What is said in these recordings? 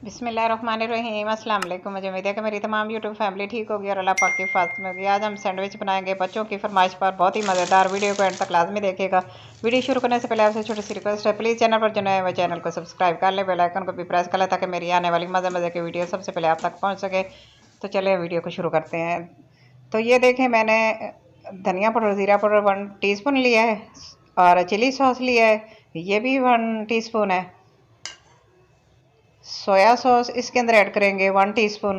बिस्मिल्लाहिर्रहमानिर्रहीम। अस्सलाम वालेकुम। मुझे उम्मीद है कि मेरी तमाम यूट्यूब फैमिली ठीक होगी और अल्लाह पाक की हिफाज़त में होगी। आज हम सैंडविच बनाएंगे बच्चों की फरमाइश पर, बहुत ही मज़ेदार। वीडियो को एंड तक लाजमी देखिएगा। वीडियो शुरू करने से पहले आपसे छोटी सी रिक्वेस्ट है, प्लीज़ चैनल पर जो नए हुए चैनल को सब्सक्राइब कर ले, बेल आइकन को भी प्रेस कर ले ताकि मेरी आने वाली मज़े की वीडियो सबसे पहले आप तक पहुँच सके। तो चलिए वीडियो को शुरू करते हैं। तो ये देखें, मैंने धनिया पाउडर, ज़ीरा पाउडर 1 टीस्पून लिया है और चिली सॉस लिया है, ये भी 1 टीस्पून है। सोया सॉस इसके अंदर ऐड करेंगे 1 टीस्पून।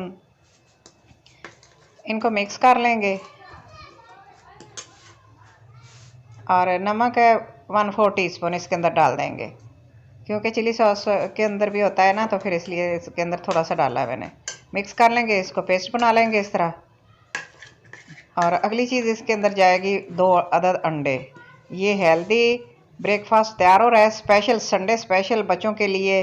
इनको मिक्स कर लेंगे और नमक है 1/4 टीस्पून इसके अंदर डाल देंगे, क्योंकि चिली सॉस के अंदर भी होता है ना, तो फिर इसलिए इसके अंदर थोड़ा सा डाला है मैंने। मिक्स कर लेंगे, इसको पेस्ट बना लेंगे इस तरह। और अगली चीज़ इसके अंदर जाएगी 2 अदद अंडे। ये हेल्दी ब्रेकफास्ट तैयार हो रहा है, स्पेशल संडे स्पेशल बच्चों के लिए।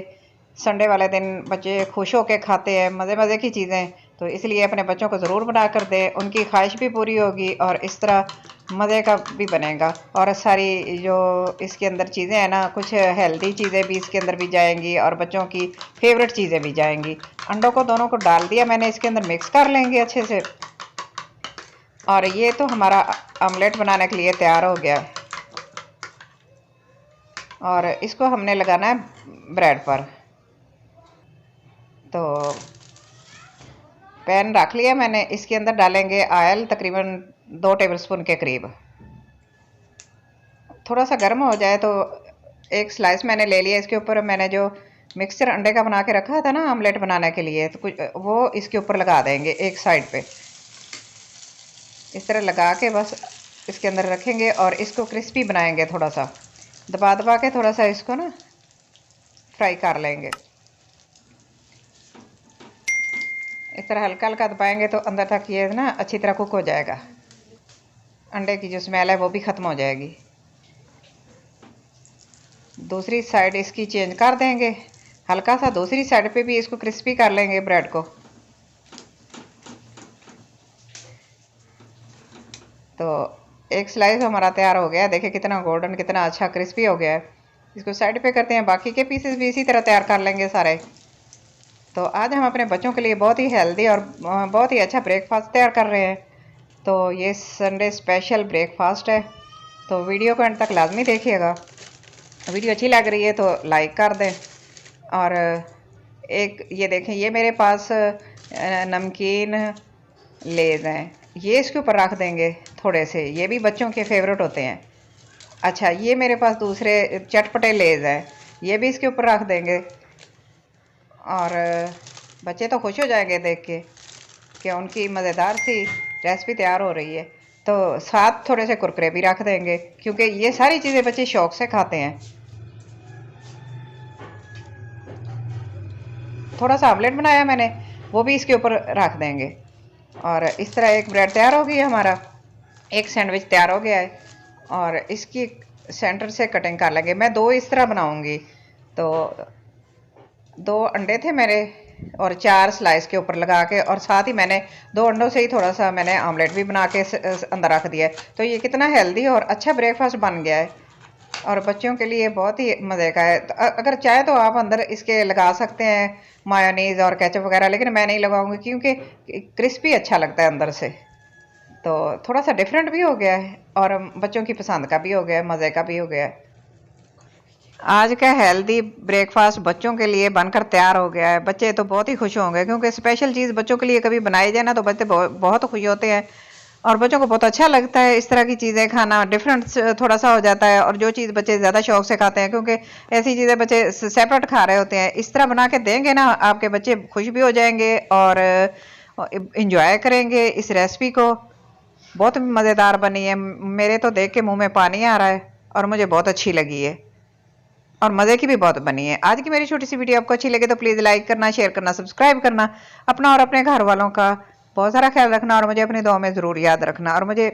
संडे वाले दिन बच्चे खुश होकर खाते हैं मज़े की चीज़ें, तो इसलिए अपने बच्चों को ज़रूर बना कर दें, उनकी ख्वाहिश भी पूरी होगी और इस तरह मज़े का भी बनेगा। और सारी जो इसके अंदर चीज़ें हैं ना, कुछ हेल्दी चीज़ें भी इसके अंदर भी जाएंगी और बच्चों की फेवरेट चीज़ें भी जाएंगी। अंडों को दोनों को डाल दिया मैंने, इसके अंदर मिक्स कर लेंगे अच्छे से। और ये तो हमारा ऑमलेट बनाने के लिए तैयार हो गया है। और इसको हमने लगाना है ब्रेड पर। तो पैन रख लिया मैंने, इसके अंदर डालेंगे ऑयल तकरीबन 2 टेबलस्पून के करीब। थोड़ा सा गर्म हो जाए तो एक स्लाइस मैंने ले लिया। इसके ऊपर मैंने जो मिक्सचर अंडे का बना के रखा था ना ऑमलेट बनाने के लिए, तो कुछ वो इसके ऊपर लगा देंगे एक साइड पे। इस तरह लगा के बस इसके अंदर रखेंगे और इसको क्रिस्पी बनाएंगे। थोड़ा सा दबा के थोड़ा सा इसको ना फ्राई कर लेंगे। इस तरह हल्का हल्का दबाएंगे तो अंदर तक ये ना अच्छी तरह कुक हो जाएगा। अंडे की जो स्मेल है वो भी ख़त्म हो जाएगी। दूसरी साइड इसकी चेंज कर देंगे, हल्का सा दूसरी साइड पे भी इसको क्रिस्पी कर लेंगे ब्रेड को। तो एक स्लाइस हमारा तैयार हो गया, देखिए कितना गोल्डन, कितना अच्छा क्रिस्पी हो गया है। इसको साइड पे करते हैं, बाकी के पीसेस भी इसी तरह तैयार कर लेंगे सारे। तो आज हम अपने बच्चों के लिए बहुत ही हेल्दी और बहुत ही अच्छा ब्रेकफास्ट तैयार कर रहे हैं। तो ये संडे स्पेशल ब्रेकफास्ट है, तो वीडियो को एंड तक लाजमी देखिएगा। वीडियो अच्छी लग रही है तो लाइक कर दें। और एक ये देखें, ये मेरे पास नमकीन लेज़ हैं, ये इसके ऊपर रख देंगे थोड़े से, ये भी बच्चों के फेवरेट होते हैं। अच्छा, ये मेरे पास दूसरे चटपटे लेज़ हैं, ये भी इसके ऊपर रख देंगे। और बच्चे तो खुश हो जाएंगे देख के कि उनकी मज़ेदार सी रेसिपी तैयार हो रही है। तो साथ थोड़े से कुरकुरे भी रख देंगे, क्योंकि ये सारी चीज़ें बच्चे शौक़ से खाते हैं। थोड़ा सा ऑमलेट बनाया मैंने, वो भी इसके ऊपर रख देंगे। और इस तरह एक ब्रेड तैयार हो गई हमारा, एक सैंडविच तैयार हो गया है। और इसकी सेंटर से कटिंग कर लेंगे। मैं 2 इस तरह बनाऊंगी। तो 2 अंडे थे मेरे और 4 स्लाइस के ऊपर लगा के, और साथ ही मैंने 2 अंडों से ही थोड़ा सा मैंने ऑमलेट भी बना के अंदर रख दिया है। तो ये कितना हेल्दी और अच्छा ब्रेकफास्ट बन गया है और बच्चों के लिए बहुत ही मज़े का है। तो अगर चाहे तो आप अंदर इसके लगा सकते हैं मायोनीज़ और केचप वगैरह, लेकिन मैं नहीं लगाऊंगी क्योंकि क्रिस्पी अच्छा लगता है अंदर से। तो थोड़ा सा डिफरेंट भी हो गया है और बच्चों की पसंद का भी हो गया है, मज़े का भी हो गया है। आज का हेल्दी ब्रेकफास्ट बच्चों के लिए बनकर तैयार हो गया है। बच्चे तो बहुत ही खुश होंगे, क्योंकि स्पेशल चीज़ बच्चों के लिए कभी बनाई जाए ना तो बच्चे बहुत खुश होते हैं और बच्चों को बहुत अच्छा लगता है इस तरह की चीज़ें खाना। डिफरेंट थोड़ा सा हो जाता है, और जो चीज़ बच्चे ज़्यादा शौक से खाते हैं, क्योंकि ऐसी चीज़ें बच्चे सेपरेट खा रहे होते हैं। इस तरह बना के देंगे ना, आपके बच्चे खुश भी हो जाएंगे और इंजॉय करेंगे इस रेसिपी को। बहुत मज़ेदार बनी है, मेरे तो देख के मुँह में पानी आ रहा है और मुझे बहुत अच्छी लगी है और मज़े की भी बहुत बनी है। आज की मेरी छोटी सी वीडियो आपको अच्छी लगे तो प्लीज़ लाइक करना, शेयर करना, सब्सक्राइब करना। अपना और अपने घर वालों का बहुत सारा ख्याल रखना और मुझे अपनी दुआ में ज़रूर याद रखना। और मुझे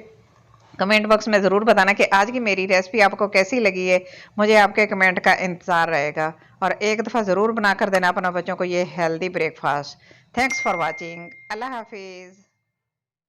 कमेंट बॉक्स में ज़रूर बताना कि आज की मेरी रेसिपी आपको कैसी लगी है। मुझे आपके कमेंट का इंतज़ार रहेगा। और एक दफ़ा ज़रूर बना कर देना अपना बच्चों को ये healthy breakfast. Thanks for watching. अल्लाह हाफिज़।